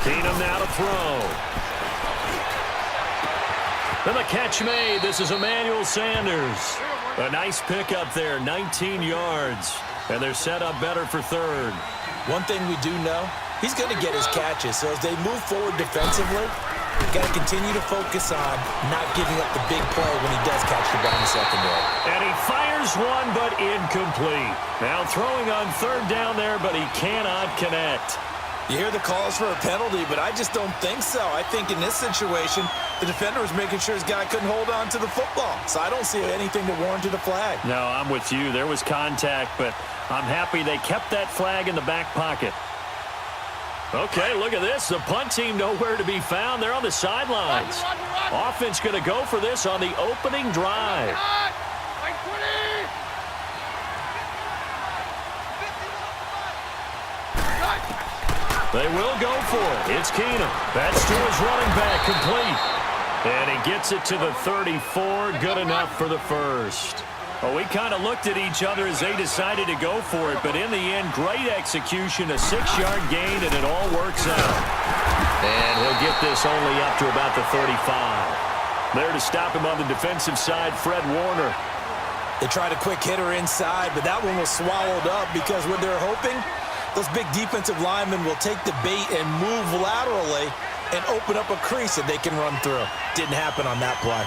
Keenum now to throw. And the catch made. This is Emmanuel Sanders. A nice pickup there, 19 yards. And they're set up better for third. One thing we do know, he's going to get his catches. So as they move forward defensively, you've got to continue to focus on not giving up the big play when he does catch the ball in the secondary. And he fires one, but incomplete. Now throwing on third down there, but he cannot connect. You hear the calls for a penalty, but I just don't think so. I think in this situation, the defender was making sure his guy couldn't hold on to the football. So I don't see anything that warranted a flag. No, I'm with you. There was contact, but I'm happy they kept that flag in the back pocket. Okay, look at this. The punt team nowhere to be found. They're on the sidelines. Offense going to go for this on the opening drive. They will go for it. It's Keenum. That's to his running back, complete. And he gets it to the 34. Good enough for the first. Well, we kind of looked at each other as they decided to go for it, but in the end, great execution, a 6-yard gain, and it all works out. And he'll get this only up to about the 35. There to stop him on the defensive side, Fred Warner. They tried a quick hitter inside, but that one was swallowed up because what they're hoping, those big defensive linemen will take the bait and move laterally and open up a crease that they can run through. Didn't happen on that play.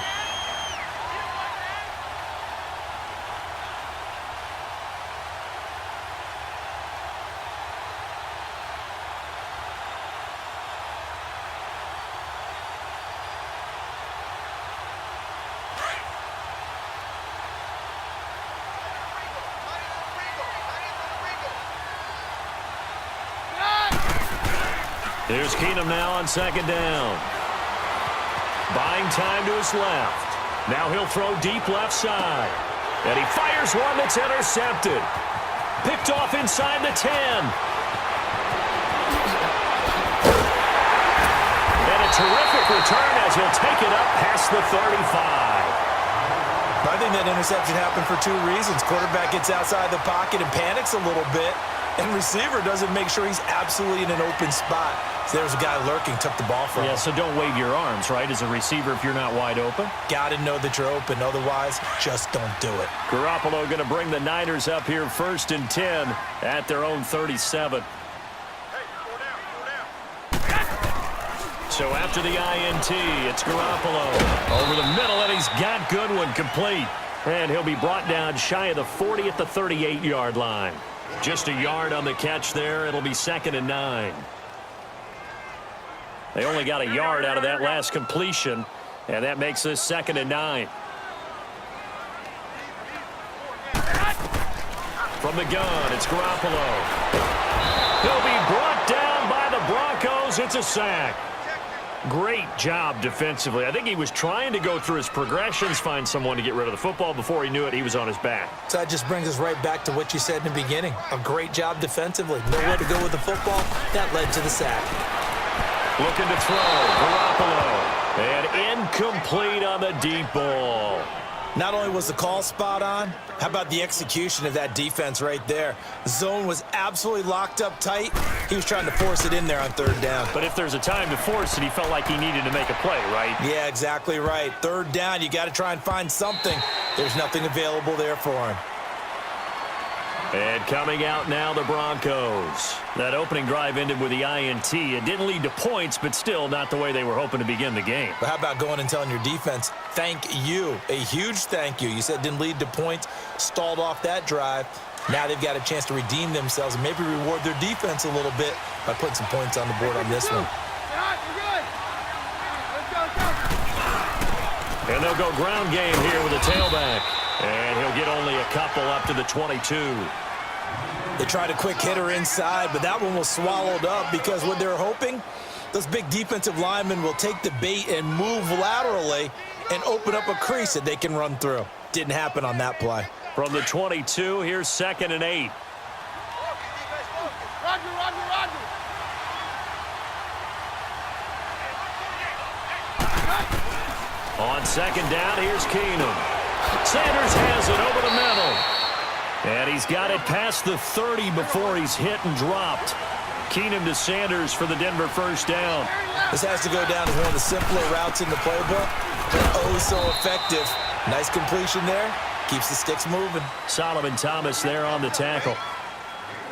Here's Keenum now on second down. Buying time to his left. Now he'll throw deep left side. And he fires one that's intercepted. Picked off inside the 10. And a terrific return as he'll take it up past the 35. I think that interception happened for two reasons. Quarterback gets outside the pocket and panics a little bit. And receiver doesn't make sure he's absolutely in an open spot. So there's a guy lurking, took the ball from him. Yeah, so don't wave your arms, right, as a receiver if you're not wide open. Got to know that you're open. Otherwise, just don't do it. Garoppolo going to bring the Niners up here 1st and 10 at their own 37. So after the INT, it's Garoppolo over the middle, and he's got Goodwin complete. And he'll be brought down shy of the 40 at the 38-yard line. Just a yard on the catch there. It'll be 2nd and 9. They only got a yard out of that last completion, and that makes this 2nd and 9. From the gun, it's Garoppolo. He'll be brought down by the Broncos. It's a sack. Great job defensively. I think he was trying to go through his progressions, find someone to get rid of the football. Before he knew it, he was on his back. So that just brings us right back to what you said in the beginning. A great job defensively. Nowhere to go with the football. That led to the sack. Looking to throw. Garoppolo. And incomplete on the deep ball. Not only was the call spot on, how about the execution of that defense right there? The zone was absolutely locked up tight. He was trying to force it in there on 3rd down. But if there's a time to force it, he felt like he needed to make a play, right? Yeah, exactly right. 3rd down, you got to try and find something. There's nothing available there for him. And coming out now, the Broncos. That opening drive ended with the INT. It didn't lead to points, but still not the way they were hoping to begin the game. But how about going and telling your defense, thank you, a huge thank you. You said it didn't lead to points, stalled off that drive. Now they've got a chance to redeem themselves and maybe reward their defense a little bit by putting some points on the board on this one. And they'll go ground game here with a tailback. And he'll get only a couple up to the 22. They tried a quick hitter inside, but that one was swallowed up because what they're hoping, those big defensive linemen will take the bait and move laterally and open up a crease that they can run through. Didn't happen on that play. From the 22, here's 2nd and 8. On 2nd down, here's Keenum. Sanders has it over the middle. And he's got it past the 30 before he's hit and dropped. Keenum to Sanders for the Denver first down. This has to go down as one of the simpler routes in the playbook, but oh so effective. Nice completion there. Keeps the sticks moving. Solomon Thomas there on the tackle.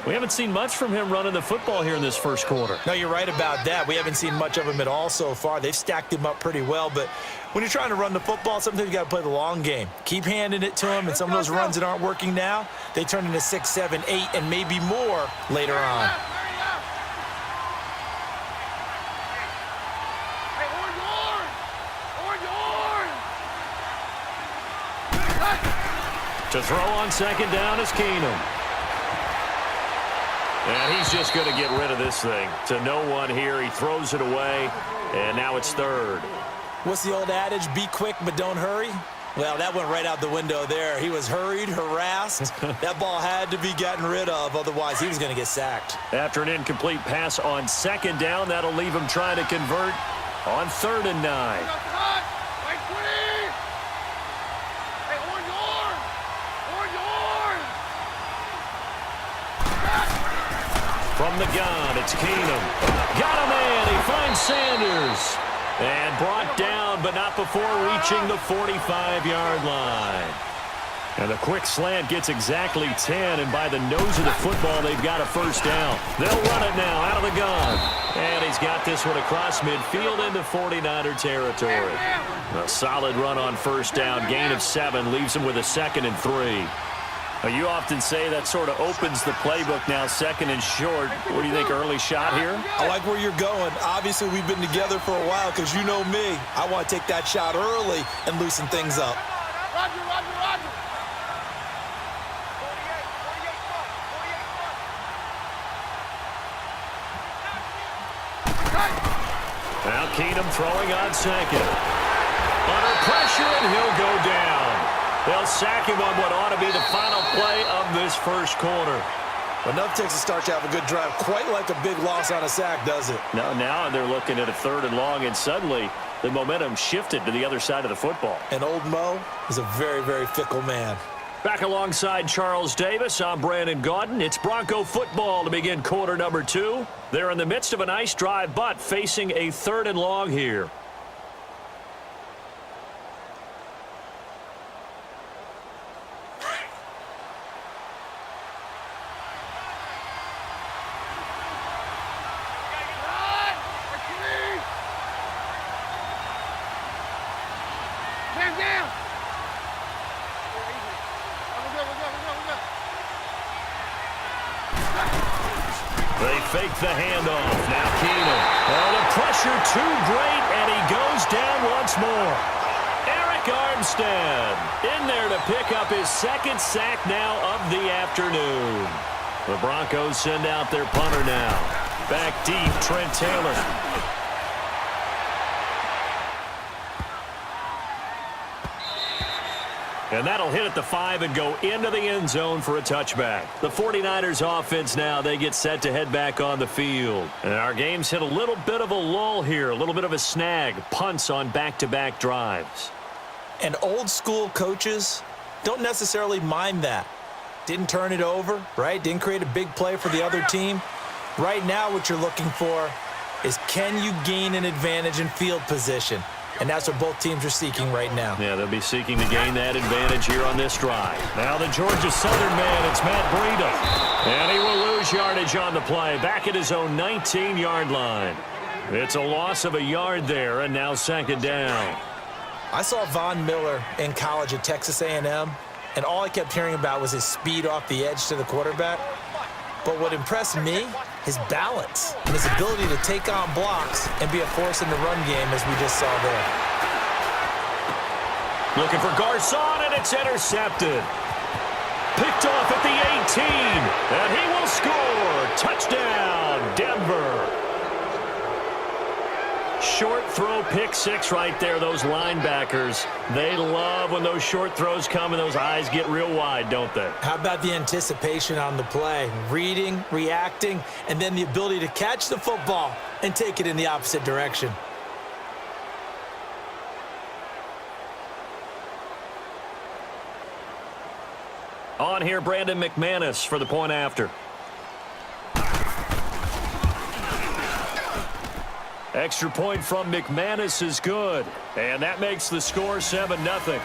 We haven't seen much from him running the football here in this first quarter. No, you're right about that. We haven't seen much of him at all so far. They've stacked him up pretty well, but when you're trying to run the football, sometimes you got to play the long game. Keep handing it to him, and some of those runs that aren't working now, they turn into 6, 7, 8, and maybe more later on. To throw on second down is Keenum. And he's just going to get rid of this thing. To no one here. He throws it away, and now it's third. What's the old adage? Be quick, but don't hurry? Well, that went right out the window there. He was hurried, harassed. That ball had to be gotten rid of, otherwise he was going to get sacked. After an incomplete pass on second down, that'll leave him trying to convert on 3rd and 9. From the gun, it's Keenum. Got a man. He finds Sanders. And brought down, but not before reaching the 45-yard line. And the quick slant gets exactly 10, and by the nose of the football, they've got a first down. They'll run it now out of the gun. And he's got this one across midfield into 49er territory. A solid run on first down. Gain of 7 leaves him with a 2nd and 3. You often say that sort of opens the playbook now, 2nd and short. What do you think, early shot here? I like where you're going. Obviously, we've been together for a while because you know me. I want to take that shot early and loosen things up. Roger, roger, roger. Now Keenum throwing on second. Under pressure, and he'll go down. They'll sack him on what ought to be the final play of this first quarter. Enough takes a start to have a good drive. Quite like a big loss on a sack, does it? Now they're looking at a 3rd and long, and suddenly the momentum shifted to the other side of the football. And old Mo is a very, very fickle man. Back alongside Charles Davis, I'm Brandon Gaudin. It's Bronco football to begin quarter number 2. They're in the midst of a nice drive, but facing a 3rd and long here. They fake the handoff. Now Keenum. Oh, the pressure too great, and he goes down once more. Eric Armstead in there to pick up his 2nd sack now of the afternoon. The Broncos send out their punter now. Back deep, Trent Taylor. And that'll hit at the 5 and go into the end zone for a touchback. The 49ers offense now, they get set to head back on the field. And our game's hit a little bit of a lull here, a little bit of a snag. Punts on back-to-back drives. And old school coaches don't necessarily mind that. Didn't turn it over, right? Didn't create a big play for the other team. Right now what you're looking for is, can you gain an advantage in field position? And that's what both teams are seeking right now. Yeah, they'll be seeking to gain that advantage here on this drive. Now the Georgia Southern man, it's Matt Breida. And he will lose yardage on the play, back at his own 19-yard line. It's a loss of a yard there, and now 2nd down. I saw Von Miller in college at Texas A&M, and all I kept hearing about was his speed off the edge to the quarterback. But what impressed me, his balance and his ability to take on blocks and be a force in the run game, as we just saw there. Looking for Garcon, and it's intercepted. Picked off at the 18, and he will score. Touchdown, Denver. Short throw, pick 6 right there. Those linebackers, they love when those short throws come and those eyes get real wide, don't they? How about the anticipation on the play? Reading, reacting, and then the ability to catch the football and take it in the opposite direction. On here, Brandon McManus for the point after. Extra point from McManus is good. And that makes the score 7-0.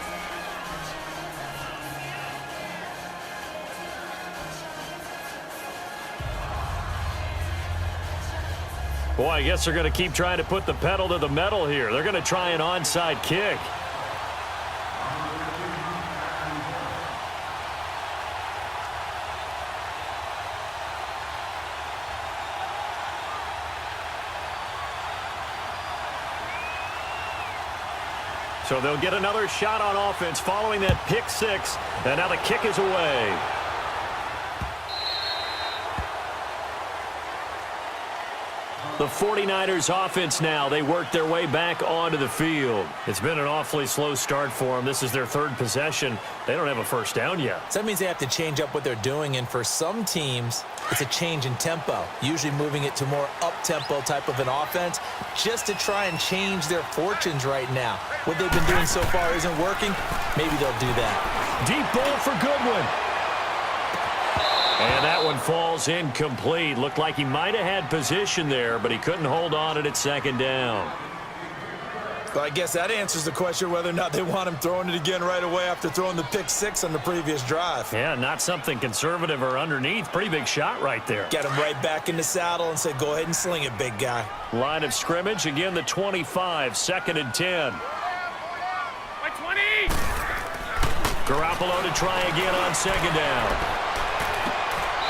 Boy, I guess they're going to keep trying to put the pedal to the metal here. They're going to try an onside kick. So they'll get another shot on offense following that pick six. And now the kick is away. The 49ers offense now, they work their way back onto the field. It's been an awfully slow start for them. This is their third possession. They don't have a first down yet. So that means they have to change up what they're doing, and for some teams, it's a change in tempo, usually moving it to more up-tempo type of an offense just to try and change their fortunes right now. What they've been doing so far isn't working. Maybe they'll do that. Deep ball for Goodwin. And that one falls incomplete. Looked like he might have had position there, but he couldn't hold on it at second down. Well, I guess that answers the question whether or not they want him throwing it again right away after throwing the pick six on the previous drive. Yeah, not something conservative or underneath. Pretty big shot right there. Get him right back in the saddle and say, go ahead and sling it, big guy. Line of scrimmage, again the 25, 2nd and 10. By 20! Garoppolo to try again on second down.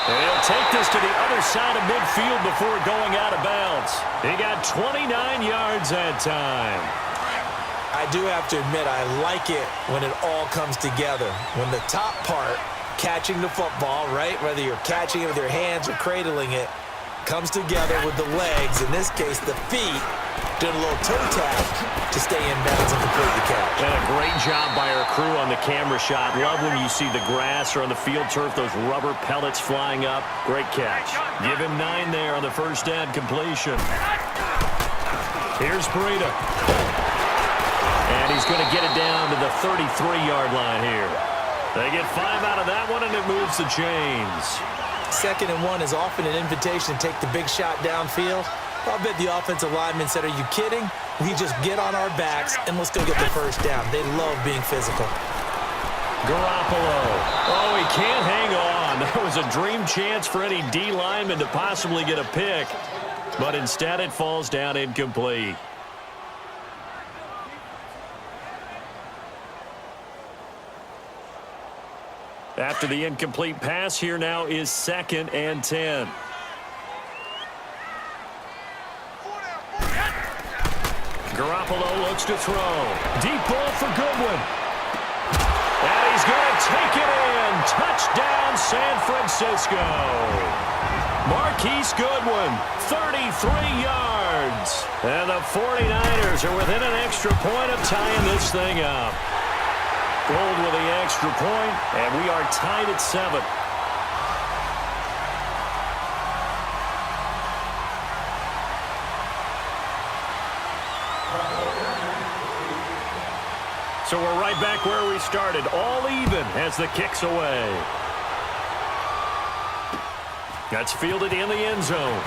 And he'll take this to the other side of midfield before going out of bounds. He got 29 yards that time. I do have to admit, I like it when it all comes together. When the top part, catching the football, right, whether you're catching it with your hands or cradling it, comes together with the legs, in this case the feet, doing a little toe tap to stay in bounds and complete the catch. And a great job by our crew on the camera shot. Love when you see the grass or on the field turf, those rubber pellets flying up. Great catch. Give him 9 there on the first down completion. Here's Breida. And he's going to get it down to the 33-yard line here. They get 5 out of that one, and it moves the chains. 2nd and 1 is often an invitation to take the big shot downfield. I'll bet the offensive lineman said, are you kidding? We just get on our backs and let's go get the first down. They love being physical. Garoppolo. Oh, he can't hang on. That was a dream chance for any D lineman to possibly get a pick. But instead it falls down incomplete. After the incomplete pass, here now is 2nd and 10. Garoppolo looks to throw. Deep ball for Goodwin. And he's going to take it in. Touchdown, San Francisco. Marquise Goodwin, 33 yards. And the 49ers are within an extra point of tying this thing up. Gold with the extra point, and we are tied at 7. So we're right back where we started, all even as the kick's away. That's fielded in the end zone.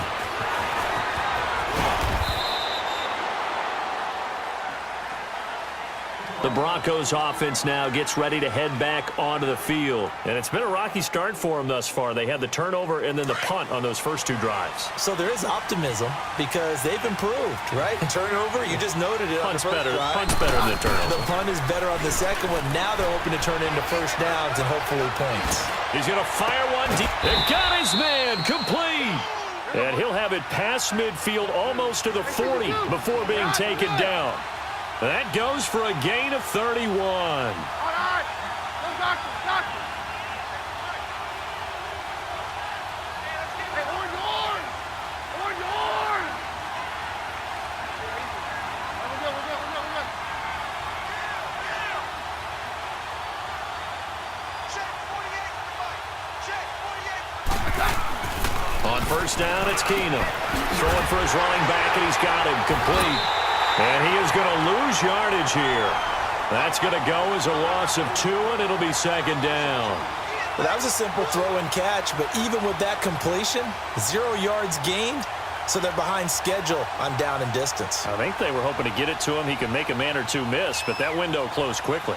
The Broncos offense now gets ready to head back onto the field. And it's been a rocky start for them thus far. They had the turnover and then the punt on those first 2 drives. So there is optimism because they've improved, right? Turnover, you just noted it. Punt's on the better. first drive. Punt's better than the turnover. The punt is better on the second one. Now they're hoping to turn it into first downs and hopefully points. He's going to fire one deep. And got his man complete. And he'll have it past midfield almost to the 40 before being taken down. That goes for a gain of 31. All right. Go, doctor, doctor. Hey, on yours. On yours. We're good, we're good, we're good, we're good. Check 48. Check 48. On first down, it's Keenum. Throwing for his running back, and he's got him complete. And he is going to lose yardage here. That's going to go as a loss of 2, and it'll be second down. Well, that was a simple throw and catch, but even with that completion, 0 yards gained, so they're behind schedule on down and distance. I think they were hoping to get it to him. He could make a man or two miss, but that window closed quickly.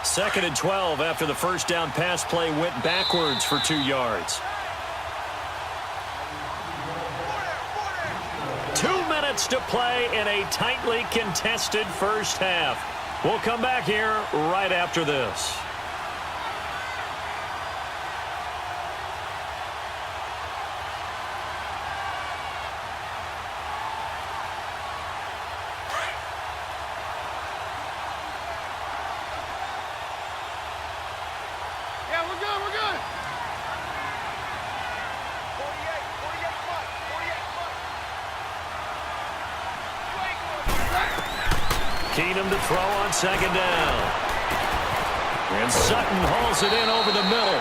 Second and 12 after the first down pass play went backwards for 2 yards. 2 minutes to play in a tightly contested first half. We'll come back here right after this. Yeah, we're good, we're good. 48 Keenum to throw on second down. And Sutton hauls it in over the middle.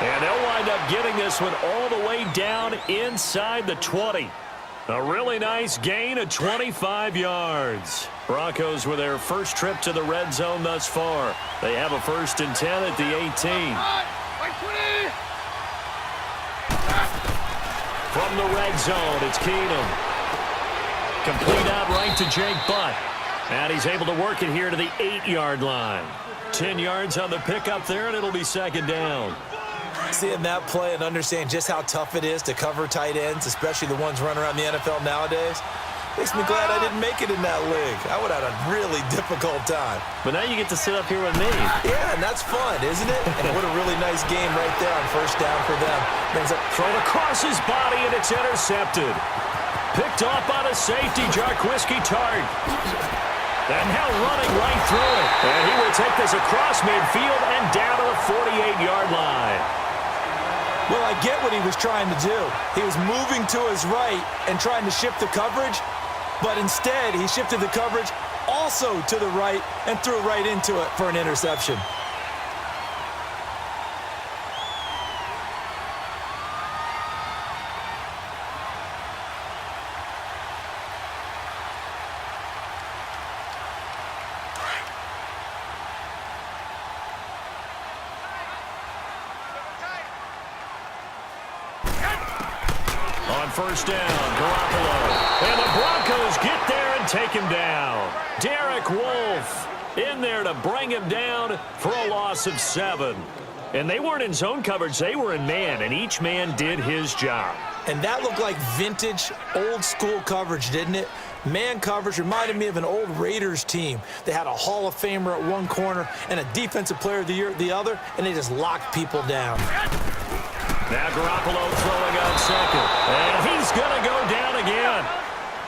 And they'll wind up getting this one all the way down inside the 20. A really nice gain of 25 yards. Broncos with their first trip to the red zone thus far. They have a 1st and 10 at the 18. White 20. From the red zone, it's Keenum. Complete out right to Jake Butt. And he's able to work it here to the 8-yard line. 10 yards on the pickup there, and it'll be second down. Seeing that play and understand just how tough it is to cover tight ends, especially the ones running around the NFL nowadays, makes me glad I didn't make it in that league. I would have had a really difficult time. But now you get to sit up here with me. Yeah, and that's fun, isn't it? And what a really nice game right there on first down for them. Thrown across his body, and it's intercepted. Picked off by the safety, Jarquiski Tart. And now running right through it. And he will take this across midfield and down to the 48-yard line. Well, I get what he was trying to do. He was moving to his right and trying to shift the coverage, but instead he shifted the coverage also to the right and threw right into it for an interception. On first down, Garoppolo. And the Broncos get there and take him down. Derek Wolfe in there to bring him down for a loss of 7. And they weren't in zone coverage, they were in man, and each man did his job. And that looked like vintage, old-school coverage, didn't it? Man coverage reminded me of an old Raiders team. They had a Hall of Famer at one corner and a Defensive Player of the Year at the other, and they just locked people down. Now Garoppolo throwing on second. And he's going to go down again.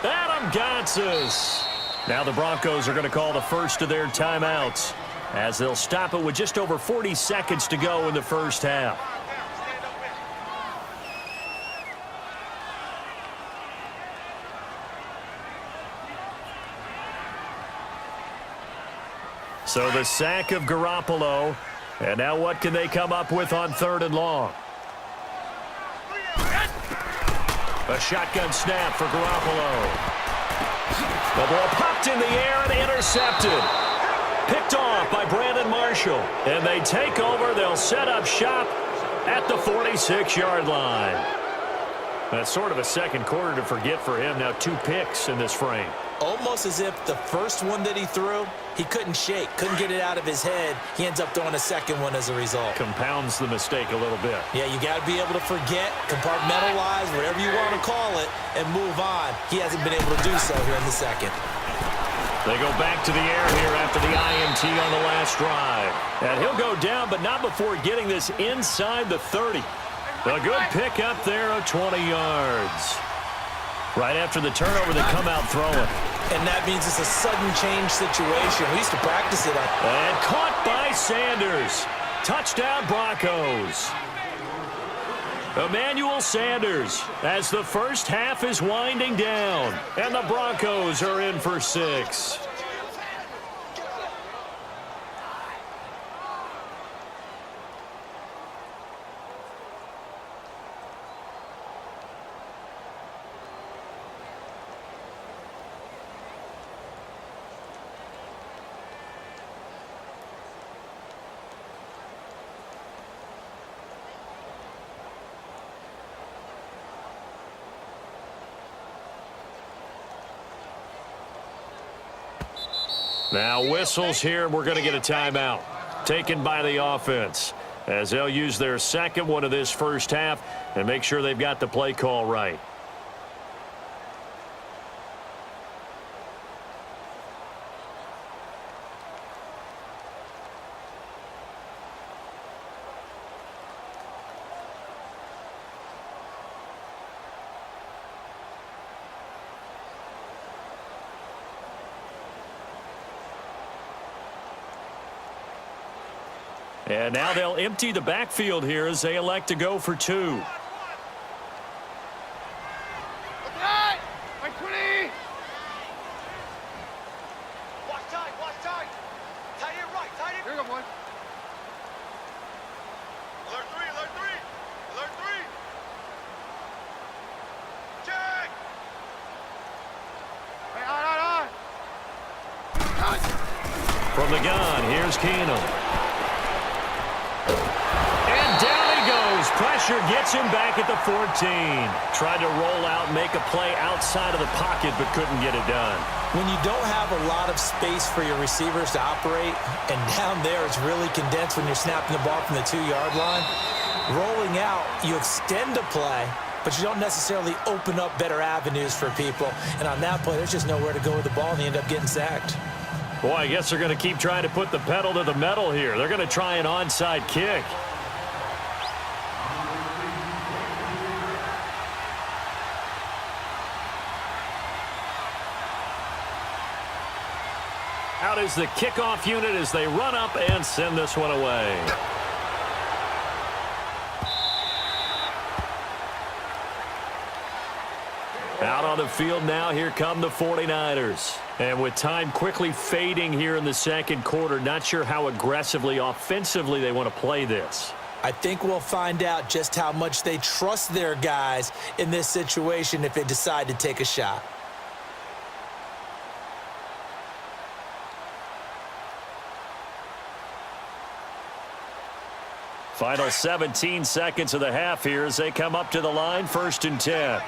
Adam Gotsis. Now the Broncos are going to call the first of their timeouts as they'll stop it with just over 40 seconds to go in the first half. So the sack of Garoppolo. And now what can they come up with on 3rd and long? A shotgun snap for Garoppolo. The ball popped in the air and intercepted. Picked off by Brandon Marshall. And they take over. They'll set up shop at the 46-yard line. That's sort of a second quarter to forget for him. Now 2 picks in this frame. Almost as if the first one that he threw, he couldn't shake, couldn't get it out of his head. He ends up throwing a second one as a result. Compounds the mistake a little bit. Yeah, you got to be able to forget, compartmentalize, whatever you want to call it, and move on. He hasn't been able to do so here in the second. They go back to the air here after the INT on the last drive. And he'll go down, but not before getting this inside the 30. A good pick up there of 20 yards. Right after the turnover, they come out throwing. And that means it's a sudden change situation. We used to practice it. And caught by Sanders. Touchdown, Broncos. Emmanuel Sanders as the first half is winding down. And the Broncos are in for 6. Now whistles here, we're going to get a timeout taken by the offense as they'll use their second one of this first half and make sure they've got the play call right. And now they'll empty the backfield here as they elect to go for two. Okay, by 20. Watch tight, watch tight. Tight it right, tight it. Here you go, boy. Alert three, alert three. Alert three. Check. Hey, on. From the gun, here's Keenum. And down he goes. Pressure gets him back at the 14. Tried to roll out, make a play outside of the pocket, but couldn't get it done. When you don't have a lot of space for your receivers to operate, and down there it's really condensed when you're snapping the ball from the 2-yard line, rolling out, you extend the play, but you don't necessarily open up better avenues for people. And on that play, there's just nowhere to go with the ball, and they end up getting sacked. Boy, I guess they're going to keep trying to put the pedal to the metal here. They're going to try an onside kick. Out is the kickoff unit as they run up and send this one away. Out on the field now, here come the 49ers. And with time quickly fading here in the second quarter, not sure how aggressively, offensively they want to play this. I think we'll find out just how much they trust their guys in this situation if they decide to take a shot. Final 17 seconds of the half here as they come up to the line, 1st and 10.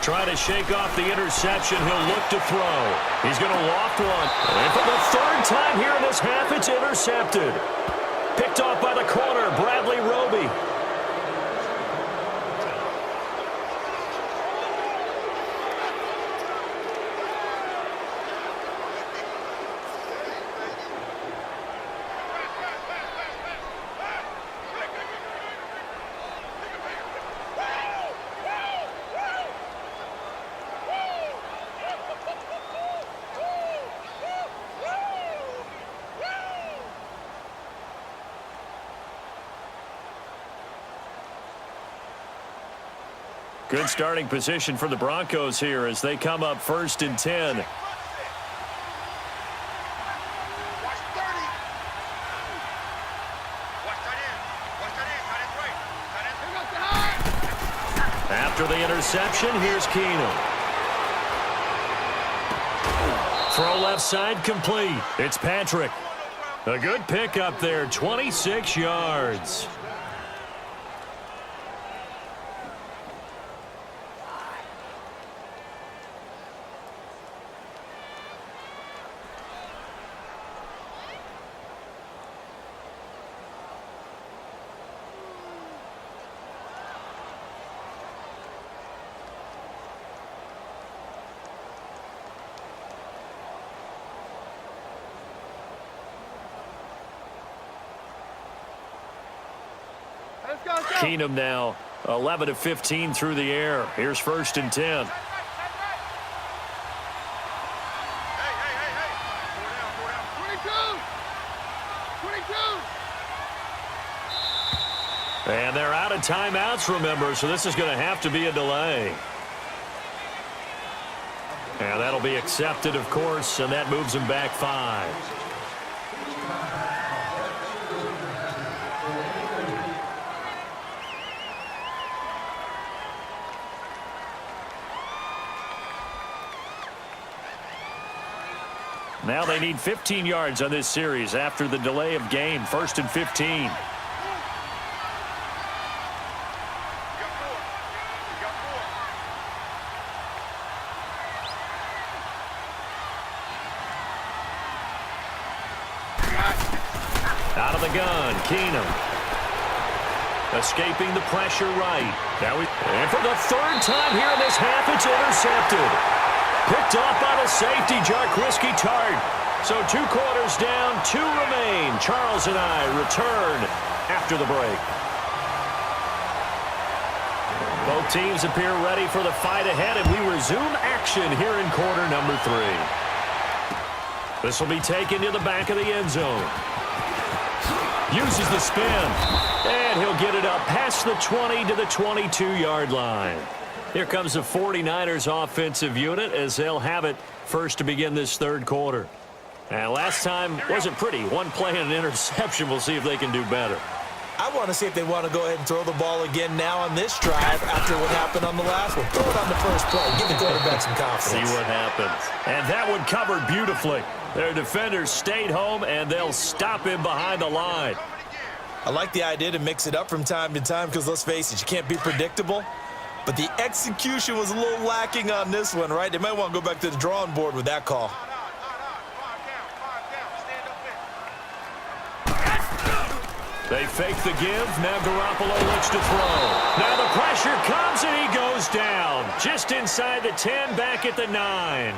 Trying to shake off the interception. He'll look to throw. He's going to loft one. And for the 3rd time here in this half, it's intercepted. Picked off by the corner, Bradley Roby. Good starting position for the Broncos here as they come up 1st and 10. Watch 30. Watch tight end. Watch tight end. Tight end right. Tight end. After the interception, here's Keenum. Throw left side complete. It's Patrick. A good pick up there, 26 yards. Let's go. Keenum now 11 of 15 through the air. Here's 1st and 10. Hey. Four down. 22. And they're out of timeouts, remember, so this is going to have to be a delay. And that'll be accepted, of course, and that moves them back 5. Now they need 15 yards on this series after the delay of game. 1st and 15. Out of the gun, Keenum. Escaping the pressure right. And for the third time here in this half, it's intercepted. Picked off by the safety, Jarquiski Tart. So 2 quarters down, 2 remain. Charles and I return after the break. Both teams appear ready for the fight ahead, and we resume action here in quarter number 3. This will be taken to the back of the end zone. Uses the spin, and he'll get it up past the 20 to the 22-yard line. Here comes the 49ers offensive unit as they'll have it first to begin this third quarter. And last time wasn't pretty. 1 play and an interception. We'll see if they can do better. I want to see if they want to go ahead and throw the ball again now on this drive after what happened on the last one. Throw it on the first play. Give the quarterback some confidence. See what happens. And that one covered beautifully. Their defenders stayed home, and they'll stop him behind the line. I like the idea to mix it up from time to time because, let's face it, you can't be predictable. But the execution was a little lacking on this one, right? They might want to go back to the drawing board with that call. They fake the give. Now Garoppolo looks to throw. Now the pressure comes, and he goes down. Just inside the 10, back at the 9.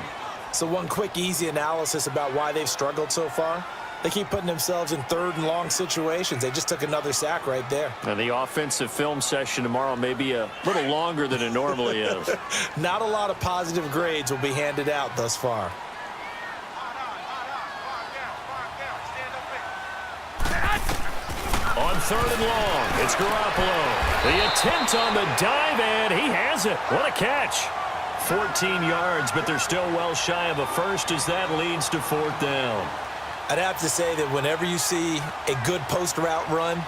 So one quick, easy analysis about why they've struggled so far. They keep putting themselves in 3rd and long situations. They just took another sack right there. And the offensive film session tomorrow may be a little longer than it normally is. Not a lot of positive grades will be handed out thus far. On 3rd and long, it's Garoppolo. The attempt on the dive, and he has it. What a catch. 14 yards, but they're still well shy of a first as that leads to 4th down. I'd have to say that whenever you see a good post route run,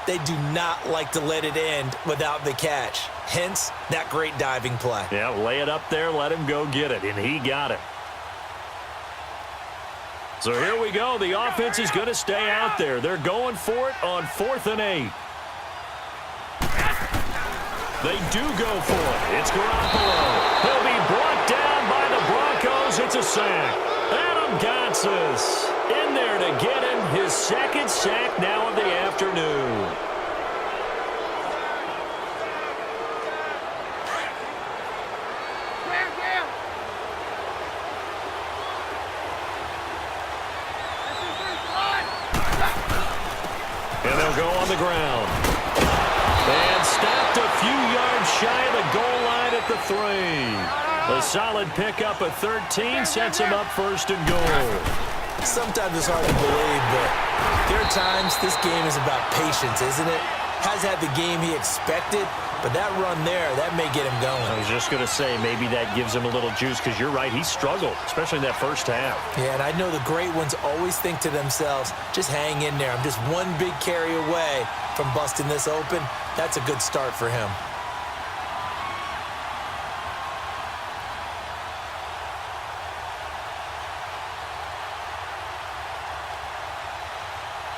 they do not like to let it end without the catch. Hence, that great diving play. Yeah, lay it up there, let him go get it, and he got it. So here we go. The offense is going to stay out there. They're going for it on 4th and 8. They do go for it. It's Garoppolo. He'll be brought down by the Broncos. It's a sack. Adam Gotsis in there to get him his 2nd sack now of the afternoon. And they'll go on the ground. And stopped a few yards shy of the goal line at the 3. A solid pickup of 13 sets him up 1st and goal. Sometimes it's hard to believe, but there are times this game is about patience, isn't it? Has had the game he expected, but that run there, that may get him going. I was just going to say, maybe that gives him a little juice, because you're right, he struggled, especially in that first half. Yeah, and I know the great ones always think to themselves, just hang in there. I'm just one big carry away from busting this open. That's a good start for him.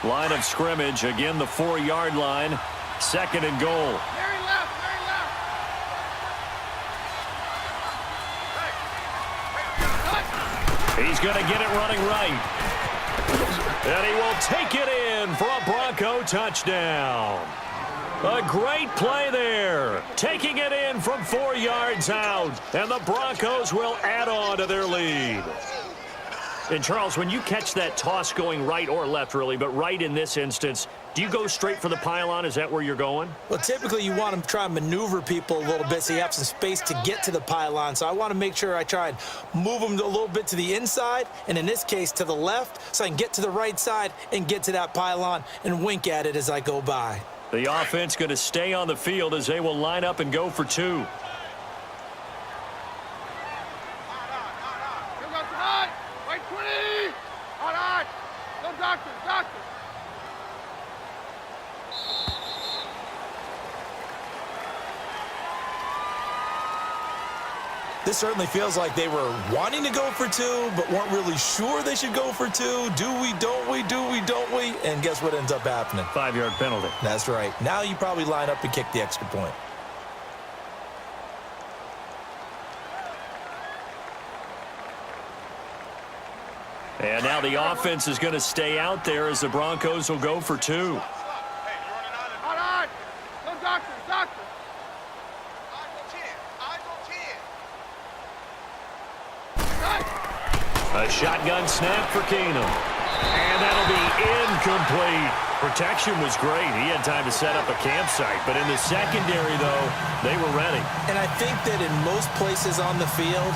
Line of scrimmage, again the 4-yard line, 2nd and goal. Very left, very left. He's going to get it running right. And he will take it in for a Bronco touchdown. A great play there. Taking it in from 4 yards out. And the Broncos will add on to their lead. And, Charles, when you catch that toss going right or left, really, but right in this instance, do you go straight for the pylon? Is that where you're going? Well, typically you want to try and maneuver people a little bit so you have some space to get to the pylon. So I want to make sure I try and move them a little bit to the inside, and in this case to the left, so I can get to the right side and get to that pylon and wink at it as I go by. The offense going to stay on the field as they will line up and go for 2. This certainly feels like they were wanting to go for 2, but weren't really sure they should go for 2. Do we, don't we, do we, don't we? And guess what ends up happening? 5-yard penalty. That's right. Now you probably line up and kick the extra point. And now the offense is going to stay out there as the Broncos will go for 2. Hey, you're running out of... On! No doctor, doctor! Eyes on 10. Eyes on 10. A shotgun snap for Keenum. And that'll be incomplete. Protection was great. He had time to set up a campsite. But in the secondary, though, they were ready. And I think that in most places on the field,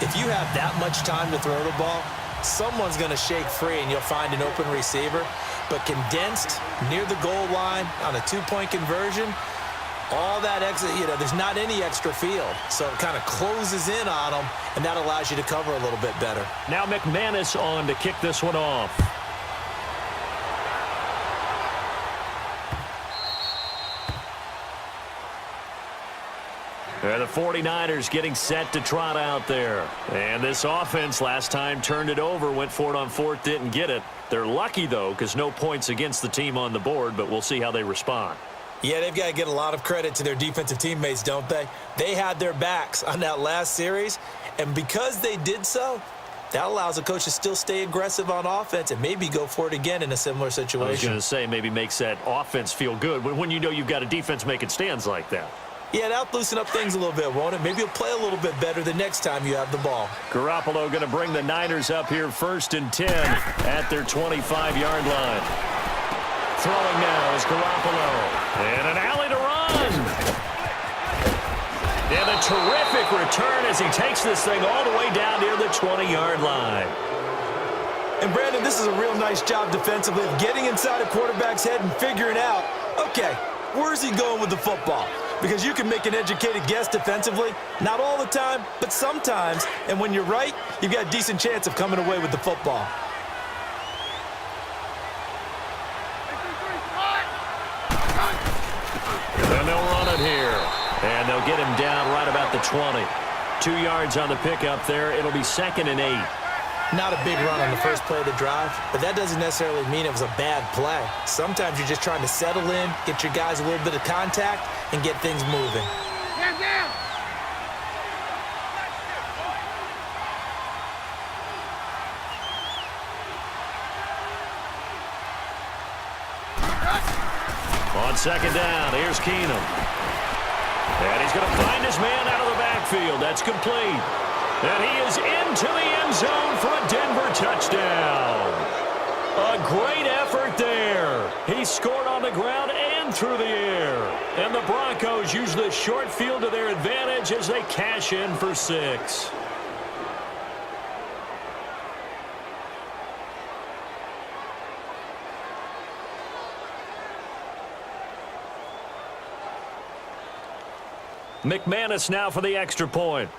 if you have that much time to throw the ball, someone's going to shake free and you'll find an open receiver. But condensed near the goal line on a two-point conversion, all that extra, there's not any extra field. So it kind of closes in on them, and that allows you to cover a little bit better. Now McManus on to kick this one off. The 49ers getting set to trot out there. And this offense last time turned it over, went for it on fourth, didn't get it. They're lucky, though, because no points against the team on the board, but we'll see how they respond. Yeah, they've got to get a lot of credit to their defensive teammates, don't they? They had their backs on that last series, and because they did so, that allows a coach to still stay aggressive on offense and maybe go for it again in a similar situation. I was going to say maybe makes that offense feel good when you know you've got a defense making stands like that. Yeah, that'll loosen up things a little bit, won't it? Maybe you'll play a little bit better the next time you have the ball. Garoppolo going to bring the Niners up here 1st and 10 at their 25-yard line. Throwing now is Garoppolo. And an alley to run. And a terrific return as he takes this thing all the way down near the 20-yard line. And, Brandon, this is a real nice job defensively of getting inside a quarterback's head and figuring out, okay, where's he going with the football? Because you can make an educated guess defensively. Not all the time, but sometimes. And when you're right, you've got a decent chance of coming away with the football. And they'll run it here. And they'll get him down right about the 20. 2 yards on the pickup there. It'll be 2nd and 8. Not a big run on the first play of the drive, but that doesn't necessarily mean it was a bad play. Sometimes you're just trying to settle in, get your guys a little bit of contact, and get things moving. Down, down! On 2nd down, here's Keenum. And he's going to find his man out of the backfield. That's complete. And he is into the end zone for a Denver touchdown. A great effort there. He scored on the ground and through the air. And the Broncos use this short field to their advantage as they cash in for 6. McManus now for the extra point.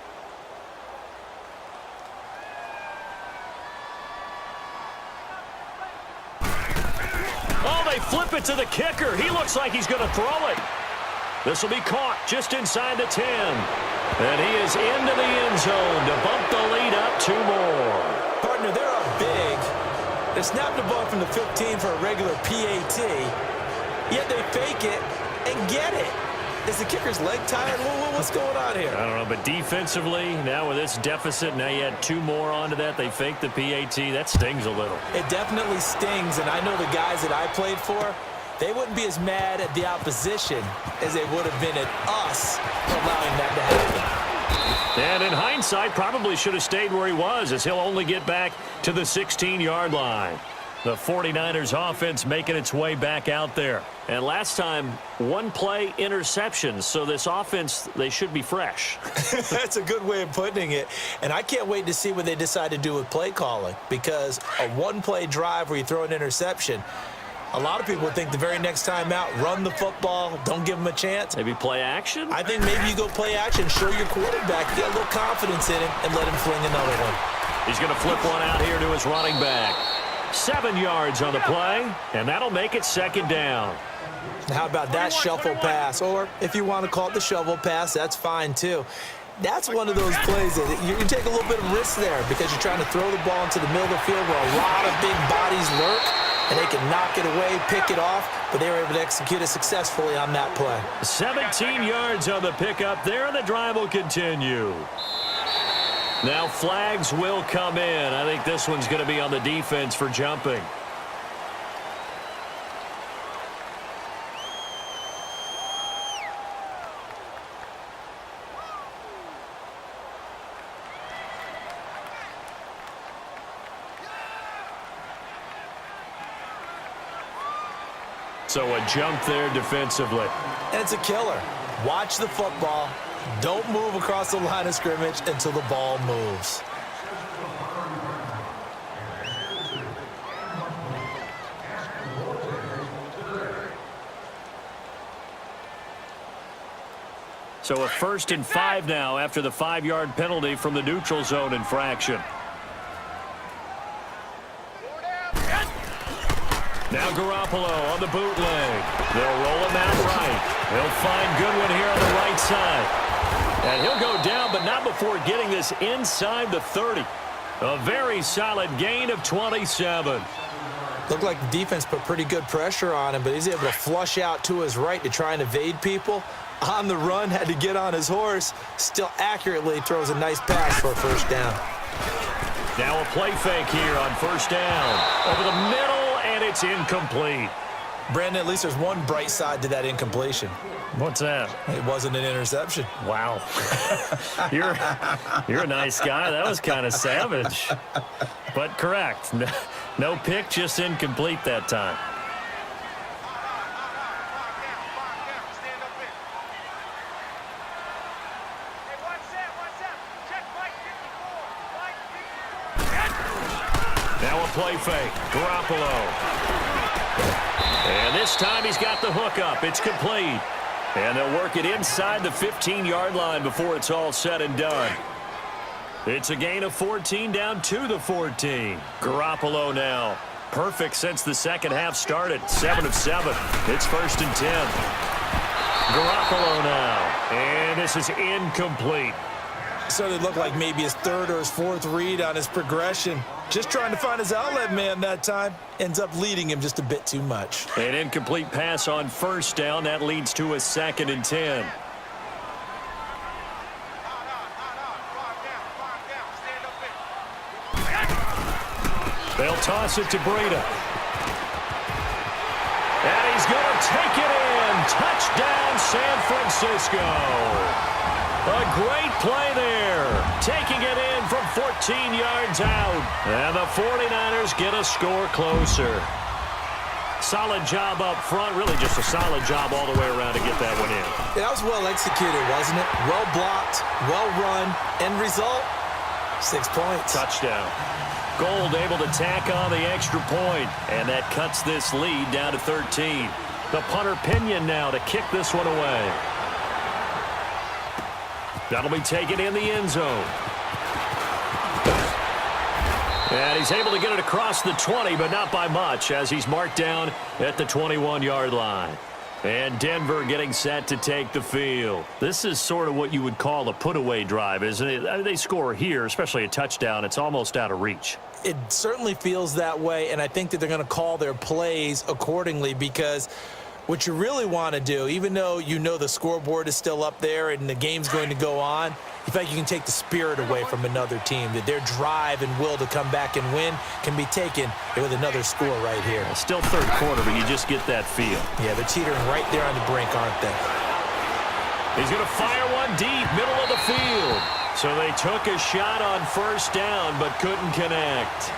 Oh, they flip it to the kicker. He looks like he's going to throw it. This will be caught just inside the 10. And he is into the end zone to bump the lead up 2 more. Partner, they're up big. They snap the ball from the 15 for a regular PAT, yet they fake it and get it. Is the kicker's leg tired? What's going on here? I don't know, but defensively, now with this deficit, now you add 2 more onto that. They fake the PAT. That stings a little. It definitely stings, and I know the guys that I played for, they wouldn't be as mad at the opposition as they would have been at us for allowing that to happen. And in hindsight, probably should have stayed where he was, as he'll only get back to the 16-yard line. The 49ers offense making its way back out there. And last time, 1-play interceptions. So this offense, they should be fresh. That's a good way of putting it. And I can't wait to see what they decide to do with play calling. Because a 1-play drive where you throw an interception, a lot of people would think the very next time out, run the football, don't give them a chance. Maybe play action? I think maybe you go play action, show your quarterback, get a little confidence in him, and let him fling another one. He's going to flip one out here to his running back. 7 yards on the play, and that'll make it 2nd down. How about that shuffle pass? Or if you want to call it the shovel pass, that's fine too. That's one of those plays that you take a little bit of risk there because you're trying to throw the ball into the middle of the field where a lot of big bodies lurk, and they can knock it away, pick it off, but they were able to execute it successfully on that play. 17 yards on the pickup there, and the drive will continue. Now flags will come in. I think this one's going to be on the defense for jumping. So a jump there defensively. And it's a killer. Watch the football. Don't move across the line of scrimmage until the ball moves. So a 1st and 5 now after the 5-yard penalty from the neutral zone infraction. Now Garoppolo on the bootleg. They'll roll him out right. They'll find Goodwin here on the right side. And he'll go down, but not before getting this inside the 30. A very solid gain of 27. Looked like the defense put pretty good pressure on him, but he's able to flush out to his right to try and evade people. On the run, had to get on his horse. Still accurately throws a nice pass for a first down. Now a play fake here on first down. Over the middle. And it's incomplete. Brandon, at least there's one bright side to that incompletion. What's that? It wasn't an interception. Wow. You're a nice guy. That was kind of savage. But correct. No pick, just incomplete that time. Now a play fake. Garoppolo. And this time he's got the hook up. It's complete. And they'll work it inside the 15-yard line before it's all said and done. It's a gain of 14 down to the 14. Garoppolo now. Perfect since the second half started. 7 of 7. It's 1st and 10. Garoppolo now. And this is incomplete. Certainly looked like maybe his 3rd or his 4th read on his progression. Just trying to find his outlet man that time. Ends up leading him just a bit too much. An incomplete pass on first down. That leads to a 2nd and 10. They'll toss it to Breida. And he's going to take it in. Touchdown, San Francisco. A great play there. Taking it in from 14 yards out. And the 49ers get a score closer. Solid job up front. Really just a solid job all the way around to get that one in. Yeah, that was well executed, wasn't it? Well blocked, well run. End result, 6 points. Touchdown. Gold able to tack on the extra point. And that cuts this lead down to 13. The punter Pinion now to kick this one away. That'll be taken in the end zone. And he's able to get it across the 20, but not by much, as he's marked down at the 21-yard line. And Denver getting set to take the field. This is sort of what you would call a put-away drive, isn't it? They score here, especially a touchdown. It's almost out of reach. It certainly feels that way, and I think that they're going to call their plays accordingly, because what you really want to do, even though you know the scoreboard is still up there and the game's going to go on, you feel like you can take the spirit away from another team, that their drive and will to come back and win can be taken with another score right here. Still third quarter, but you just get that feel. Yeah, they're teetering right there on the brink, aren't they? He's going to fire one deep, middle of the field. So they took a shot on first down, but couldn't connect.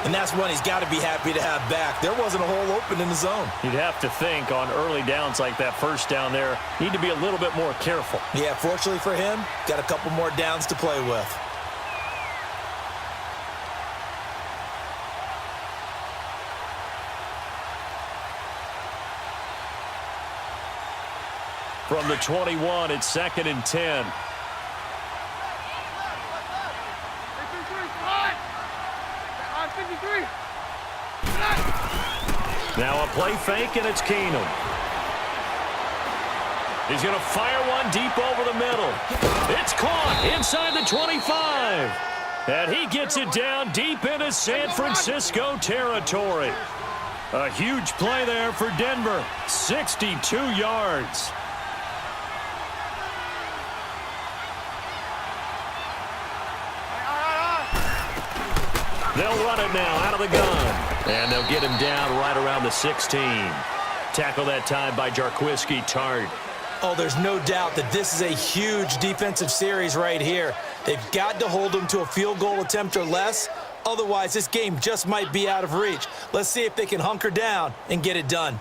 And that's one he's got to be happy to have back. There wasn't a hole open in the zone. You'd have to think on early downs like that first down there, need to be a little bit more careful. Yeah, fortunately for him, got a couple more downs to play with. From the 21, it's 2nd and 10. Now a play fake, and it's Keenum. He's going to fire one deep over the middle. It's caught inside the 25. And he gets it down deep into San Francisco territory. A huge play there for Denver. 62 yards. They'll run it now out of the gun. And they'll get him down right around the 16. Tackle that time by Jarquiski Tart. Oh, there's no doubt that this is a huge defensive series right here. They've got to hold them to a field goal attempt or less. Otherwise, this game just might be out of reach. Let's see if they can hunker down and get it done.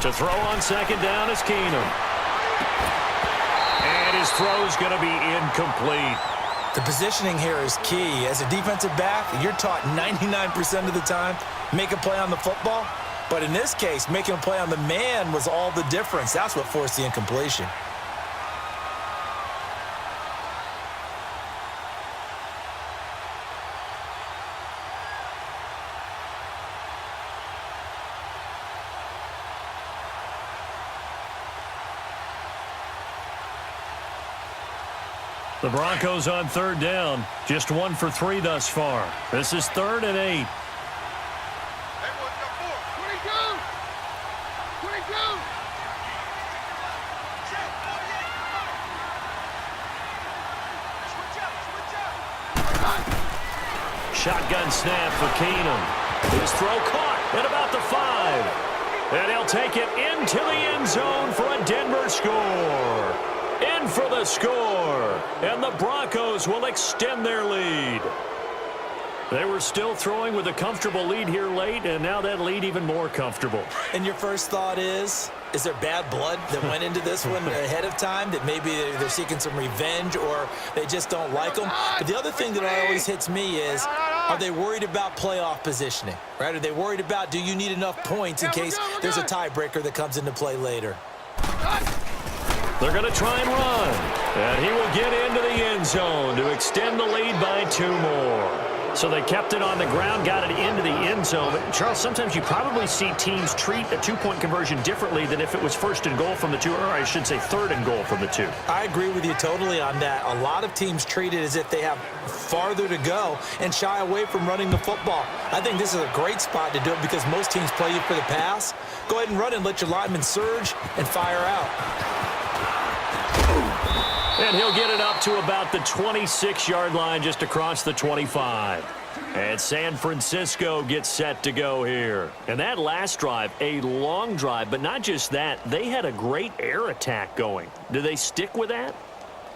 To throw on second down is Keenum. And his throw's going to be incomplete. The positioning here is key. As a defensive back, you're taught 99% of the time, make a play on the football. But in this case, making a play on the man was all the difference. That's what forced the incompletion. The Broncos on third down. Just 1 for 3 thus far. This is 3rd and 8. Everyone's got 4. 22. 22. Shotgun snap for Keenum. His throw caught at about the 5. And he'll take it into the end zone for a Denver score. In for the score. And the Broncos will extend their lead. They were still throwing with a comfortable lead here late, and now that lead even more comfortable. And your first thought is there bad blood that went into this one ahead of time, that maybe they're seeking some revenge or they just don't like them? But the other thing that always hits me is, are they worried about playoff positioning, right? Are they worried about, do you need enough points in case there's a tiebreaker that comes into play later? They're going to try and run. And he will get into the end zone to extend the lead by 2 more. So they kept it on the ground, got it into the end zone. But Charles, sometimes you probably see teams treat a 2-point conversion differently than if it was 1st and goal from the 2, or I should say 3rd and goal from the 2. I agree with you totally on that. A lot of teams treat it as if they have farther to go and shy away from running the football. I think this is a great spot to do it because most teams play you for the pass. Go ahead and run and let your linemen surge and fire out. And he'll get it up to about the 26-yard line, just across the 25. And San Francisco gets set to go here. And that last drive, a long drive, but not just that. They had a great air attack going. Do they stick with that?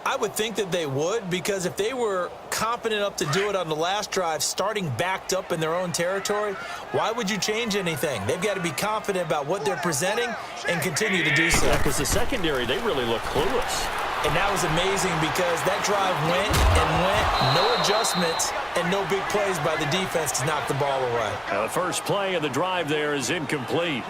I would think that they would, because if they were confident enough to do it on the last drive, starting backed up in their own territory, why would you change anything? They've got to be confident about what they're presenting and continue to do so. Yeah, because the secondary, they really look clueless. And that was amazing because that drive went and went, no adjustments, and no big plays by the defense to knock the ball away. Now, the first play of the drive there is incomplete.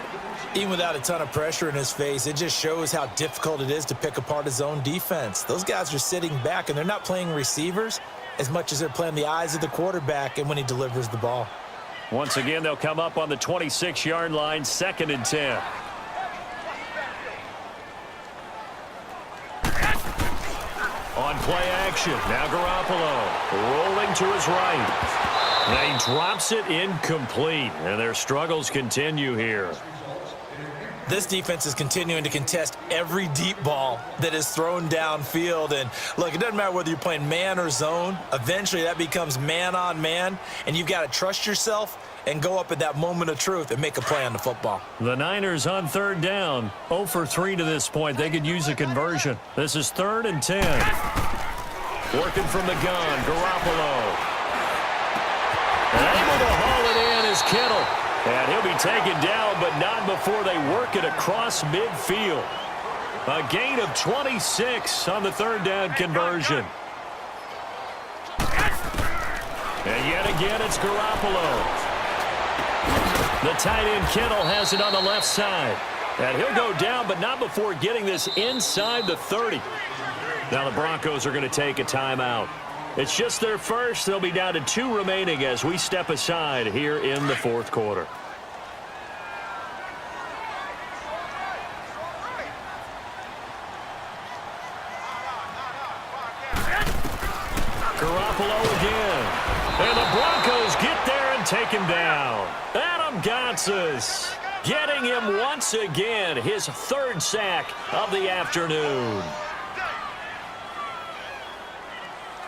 Even without a ton of pressure in his face, it just shows how difficult it is to pick apart his own defense. Those guys are sitting back, and they're not playing receivers as much as they're playing the eyes of the quarterback and when he delivers the ball. Once again, they'll come up on the 26-yard line, 2nd and 10. On play action, now Garoppolo rolling to his right. And he drops it incomplete, and their struggles continue here. This defense is continuing to contest every deep ball that is thrown downfield. And look, it doesn't matter whether you're playing man or zone. Eventually that becomes man on man, and you've got to trust yourself and go up at that moment of truth and make a play on the football. The Niners on 3rd down. 0 for 3 to this point. They could use a conversion. This is 3rd and 10. Working from the gun, Garoppolo. And able to haul it in is Kittle. And he'll be taken down, but not before they work it across midfield. A gain of 26 on the 3rd down conversion. And yet again, it's Garoppolo. The tight end Kittle has it on the left side. And he'll go down, but not before getting this inside the 30. Now the Broncos are going to take a timeout. It's just their first. They'll be down to 2 remaining as we step aside here in the 4th quarter. Garoppolo again. And the Broncos get there and take him down. Adam Gonzalez getting him once again, his third sack of the afternoon.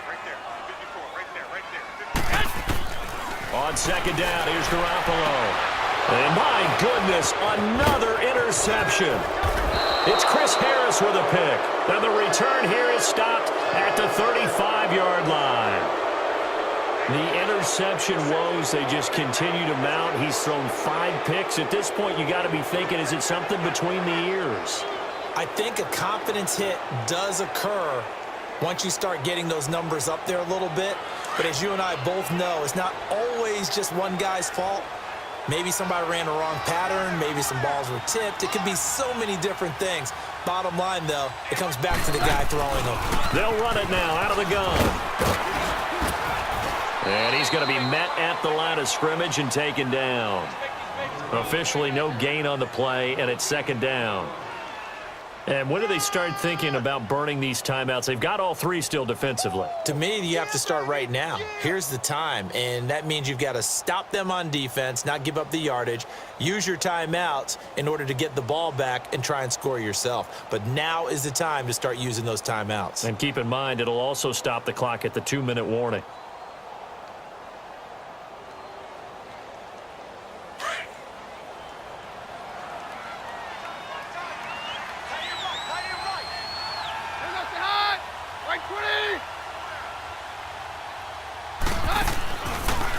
Right there. 54. Right there. Right there. On second down, here's Garoppolo. And my goodness, another interception. It's Chris Harris with a pick. And the return here is stopped at the 35-yard line. The interception woes, they just continue to mount. He's thrown 5 picks. At this point, you got to be thinking, is it something between the ears? I think a confidence hit does occur once you start getting those numbers up there a little bit. But as you and I both know, it's not always just one guy's fault. Maybe somebody ran the wrong pattern. Maybe some balls were tipped. It could be so many different things. Bottom line, though, it comes back to the guy throwing them. They'll run it now out of the gun. And he's going to be met at the line of scrimmage and taken down. Officially no gain on the play, and it's second down. And when do they start thinking about burning these timeouts? They've got all 3 still defensively. To me, you have to start right now. Here's the time, and that means you've got to stop them on defense, not give up the yardage, use your timeouts in order to get the ball back and try and score yourself. But now is the time to start using those timeouts. And keep in mind, it'll also stop the clock at the 2-minute warning.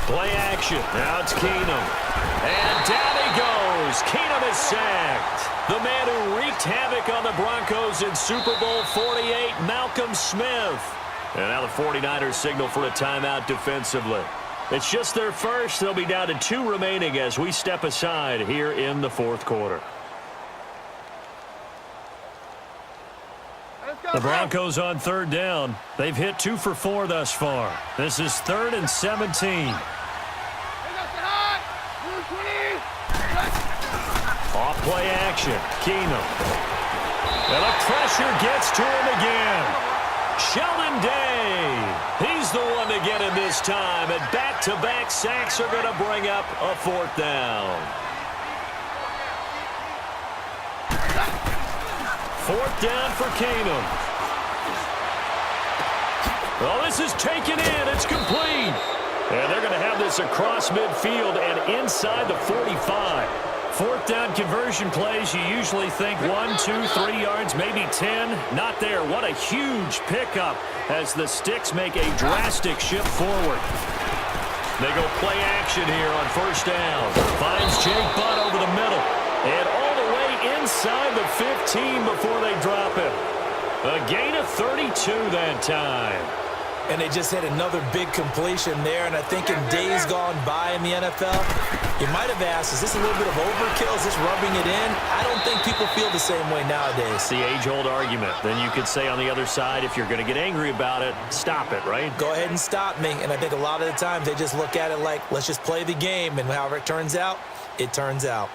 Play action. Now it's Keenum. And down he goes. Keenum is sacked. The man who wreaked havoc on the Broncos in Super Bowl 48, Malcolm Smith. And now the 49ers signal for a timeout defensively. It's just their first. They'll be down to 2 remaining as we step aside here in the 4th quarter. The Broncos on 3rd down. They've hit 2 for 4 thus far. This is 3rd and 17. Off play action. Keenum. And the pressure gets to him again. Sheldon Day. He's the one to get him this time. And back-to-back sacks are going to bring up a 4th down. 4th down for Keenum. Well, this is taken in. It's complete. And they're going to have this across midfield and inside the 45. 4th down conversion plays, you usually think 1, 2, 3 yards, maybe 10. Not there. What a huge pickup as the Sticks make a drastic shift forward. They go play action here on 1st down. Finds Jake Butt over the middle. And all the way inside the 15 before they drop it. A gain of 32 that time. And they just had another big completion there. And I think in days gone by in the NFL, you might have asked, is this a little bit of overkill? Is this rubbing it in? I don't think people feel the same way nowadays. It's the age-old argument. Then you could say on the other side, if you're going to get angry about it, stop it, right? Go ahead and stop me. And I think a lot of the times they just look at it like, let's just play the game. And however it turns out, it turns out.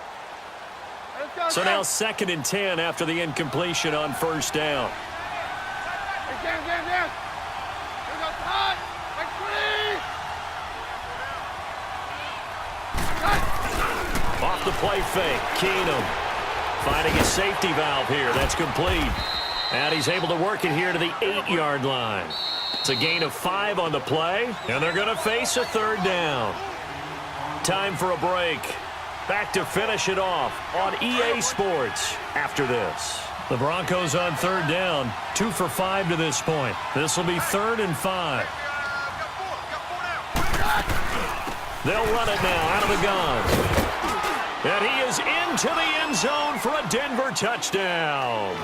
So now 2nd and 10 after the incompletion on 1st down. Off the play fake, Keenum finding a safety valve here. That's complete. And he's able to work it here to the 8-yard line. It's a gain of 5 on the play, and they're going to face a 3rd down. Time for a break. Back to finish it off on EA Sports after this. The Broncos on 3rd down, 2 for 5 to this point. This will be 3rd and 5. They'll run it now out of the gun. And he is into the end zone for a Denver touchdown.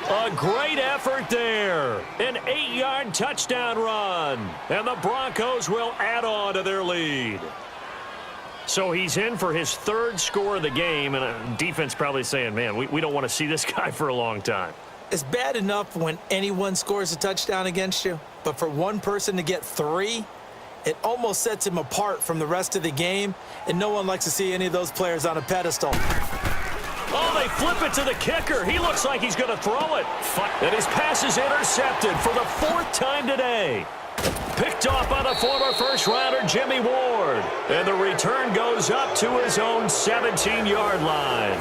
A great effort there. An 8-yard touchdown run. And the Broncos will add on to their lead. So he's in for his 3rd score of the game, and defense probably saying, man, we don't want to see this guy for a long time. It's bad enough when anyone scores a touchdown against you, but for one person to get 3, it almost sets him apart from the rest of the game, and no one likes to see any of those players on a pedestal. Oh, they flip it to the kicker. He looks like he's going to throw it. And his pass is intercepted for the 4th time today. Picked off by the a former first-rounder, Jimmy Ward. And the return goes up to his own 17-yard line.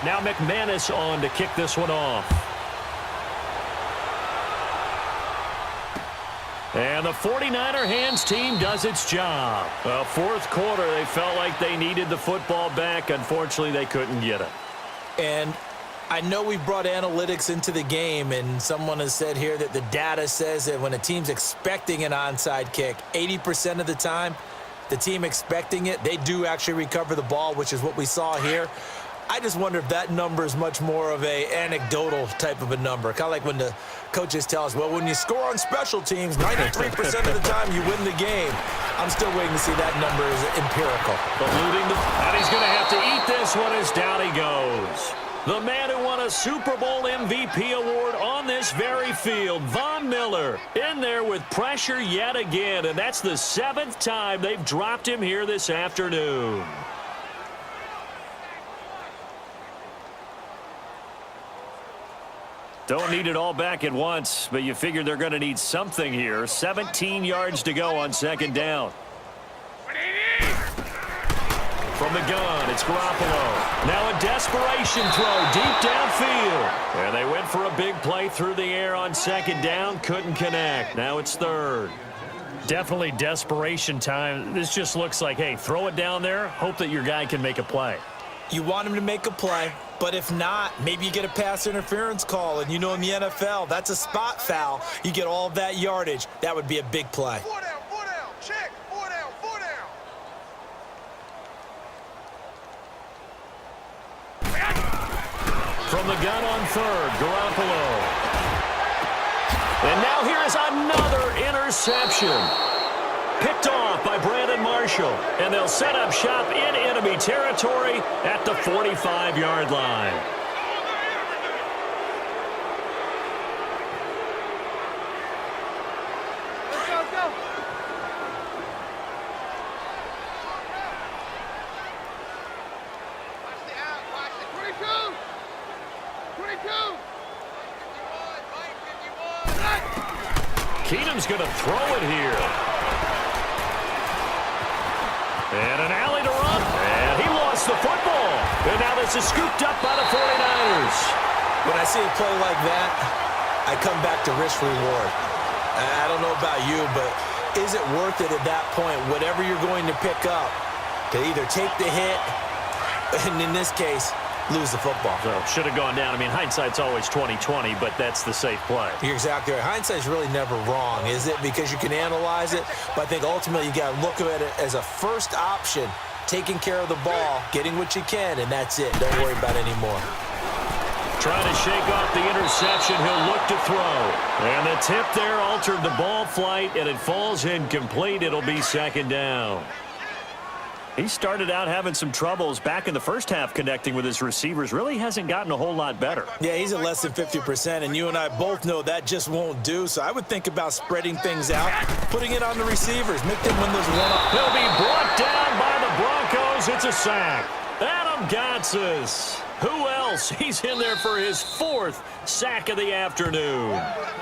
Now McManus on to kick this one off. And the 49er hands team does its job. Fourth quarter, they felt like they needed the football back. Unfortunately, they couldn't get it. And I know we brought analytics into the game, and someone has said here that the data says that when a team's expecting an onside kick, 80% of the time, the team expecting it, they do actually recover the ball, which is what we saw here. I just wonder if that number is much more of a anecdotal type of a number. Kind of like when the coaches tell us, well, when you score on special teams, 93% of the time you win the game. I'm still waiting to see that number is empirical. And he's going to have to eat this one as down he goes. The man who won a Super Bowl MVP award on this very field, Von Miller, in there with pressure yet again. And that's the 7th time they've dropped him here this afternoon. Don't need it all back at once, but you figure they're going to need something here. 17 yards to go on second down. From the gun, it's Garoppolo. Now a desperation throw deep downfield. And they went for a big play through the air on second down. Couldn't connect. Now it's third. Definitely desperation time. This just looks like, hey, throw it down there. Hope that your guy can make a play. You want him to make a play, but if not, maybe you get a pass interference call. And you know in the NFL, that's a spot foul. You get all of that yardage. That would be a big play. Four down, check. Four down. From the gun on third, Garoppolo. And now here is another interception. Picked off by Brandon Marshall. And they'll set up shop in enemy territory at the 45-yard line. Go. Watch the out. Watch it. 22. 51. Keenum's going to throw it here. And an alley to run. And he lost the football. And now this is scooped up by the 49ers. When I see a play like that, I come back to risk reward. I don't know about you, but is it worth it at that point, whatever you're going to pick up, to either take the hit, and in this case, lose the football? So should have gone down. I mean, hindsight's always 20/20, but that's the safe play. You're exactly right. Hindsight's really never wrong, is it? Because you can analyze it, but I think ultimately you got to look at it as a first option, taking care of the ball, getting what you can, and that's it. Don't worry about it anymore. Trying to shake off the interception. He'll look to throw. And the tip there altered the ball flight, and it falls incomplete. It'll be second down. He started out having some troubles back in the first half connecting with his receivers. Really hasn't gotten a whole lot better. Yeah, he's at less than 50%, and you and I both know that just won't do. So I would think about spreading things out, putting it on the receivers, make them win those one-up. He'll be brought down by the Broncos. It's a sack. Adam Gotsis. Who else? He's in there for his 4th sack of the afternoon.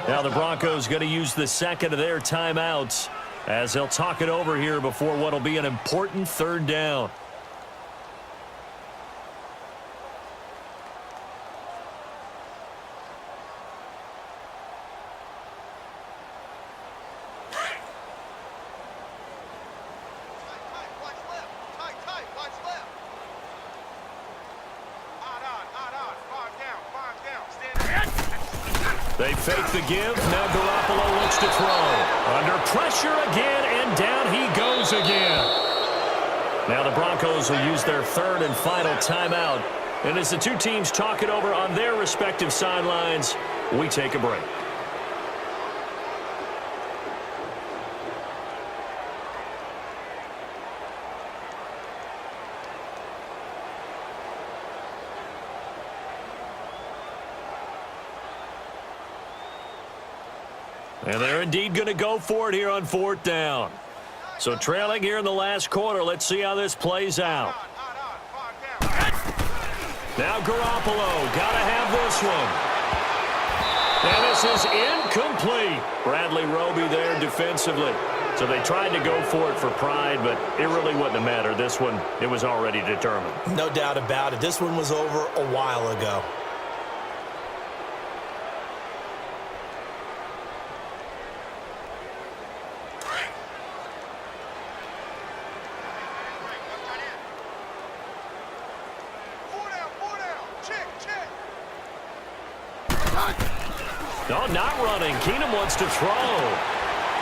Now the Broncos going to use the second of their timeouts as they'll talk it over here before what will be an important third down. Watch left. Five down. Stand. They fake the give. Now Garoppolo looks to throw. Under pressure again, and down he goes again. Now the Broncos will use their third and final timeout. And as the two teams talk it over on their respective sidelines, we take a break. And they're indeed going to go for it here on 4th down. So trailing here in the last quarter. Let's see how this plays out. Now Garoppolo, got to have this one. And this is incomplete. Bradley Roby there defensively. So they tried to go for it for pride, but it really wouldn't have mattered. This one, it was already determined. No doubt about it. This one was over a while ago. No, not running. Keenum wants to throw.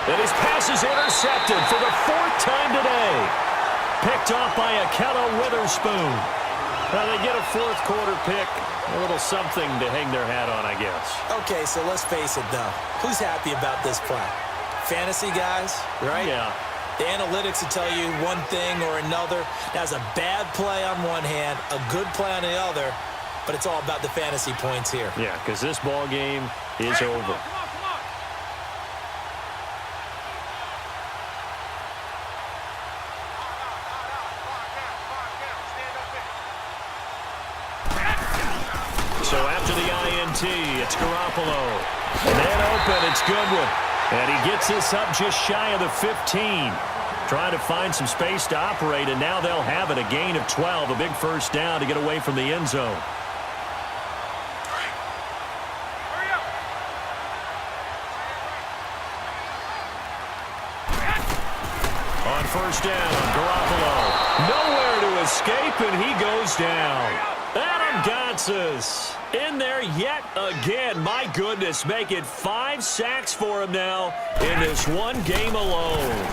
And his pass is intercepted for the 4th time today. Picked off by Akello Witherspoon. Now they get a 4th quarter pick. A little something to hang their hat on, I guess. Okay, so let's face it, though. Who's happy about this play? Fantasy guys, right? Yeah. The analytics will tell you one thing or another. That's a bad play on one hand, a good play on the other. But it's all about the fantasy points here. Yeah, because this ball game is over. So after the INT, it's Garoppolo. Man open, it's Goodwin. And he gets this up just shy of the 15. Trying to find some space to operate, and now they'll have it. A gain of 12, a big first down to get away from the end zone. On first down, Garoppolo. Nowhere to escape, and he goes down. Adam Gotsis in there yet again. My goodness, make it 5 sacks for him now in this one game alone.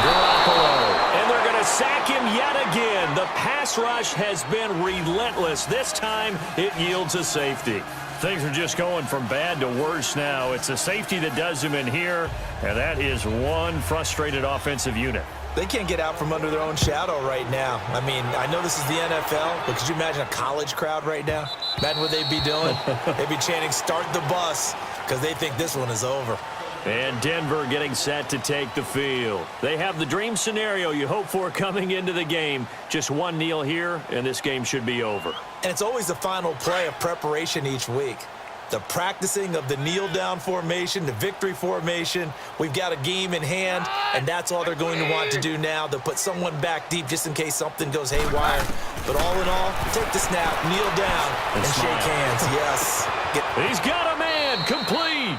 Garoppolo, and they're going to sack him yet again. The pass rush has been relentless. This time, it yields a safety. Things are just going from bad to worse now. It's a safety that does him in here, and that is one frustrated offensive unit. They can't get out from under their own shadow right now. I mean, I know this is the NFL, but could you imagine a college crowd right now? Imagine what they'd be doing. They'd be chanting, "Start the bus," because they think this one is over. And Denver getting set to take the field. They have the dream scenario you hope for coming into the game. Just one kneel here, and this game should be over. And it's always the final play of preparation each week. The practicing of the kneel-down formation, the victory formation. We've got a game in hand, and that's all they're going to want to do now. They'll put someone back deep just in case something goes haywire. But all in all, take the snap, kneel down, and shake hands. Yes. He's got a man, complete.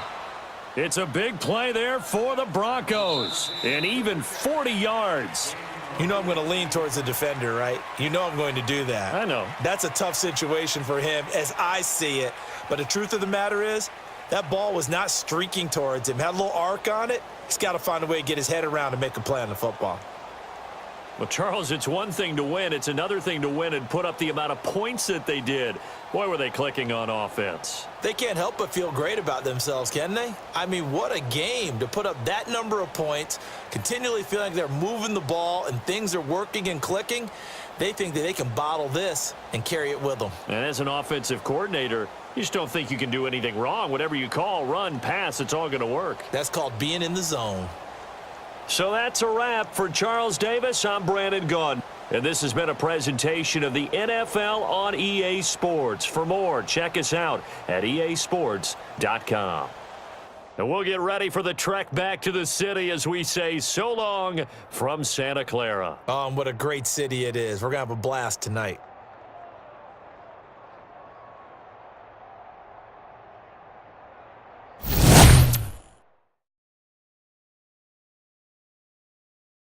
It's a big play there for the Broncos, and even 40 yards. You know I'm going to lean towards the defender, right? You know I'm going to do that. I know. That's a tough situation for him as I see it. But the truth of the matter is, that ball was not streaking towards him. Had a little arc on it. He's got to find a way to get his head around and make a play on the football. Well, Charles, it's one thing to win. It's another thing to win and put up the amount of points that they did. Boy, were they clicking on offense. They can't help but feel great about themselves, can they? I mean, what a game to put up that number of points, continually feeling like they're moving the ball and things are working and clicking. They think that they can bottle this and carry it with them. And as an offensive coordinator, you just don't think you can do anything wrong. Whatever you call, run, pass, it's all going to work. That's called being in the zone. So that's a wrap for Charles Davis. I'm Brandon Gunn. And this has been a presentation of the NFL on EA Sports. For more, check us out at easports.com. And we'll get ready for the trek back to the city as we say so long from Santa Clara. What a great city it is. We're going to have a blast tonight.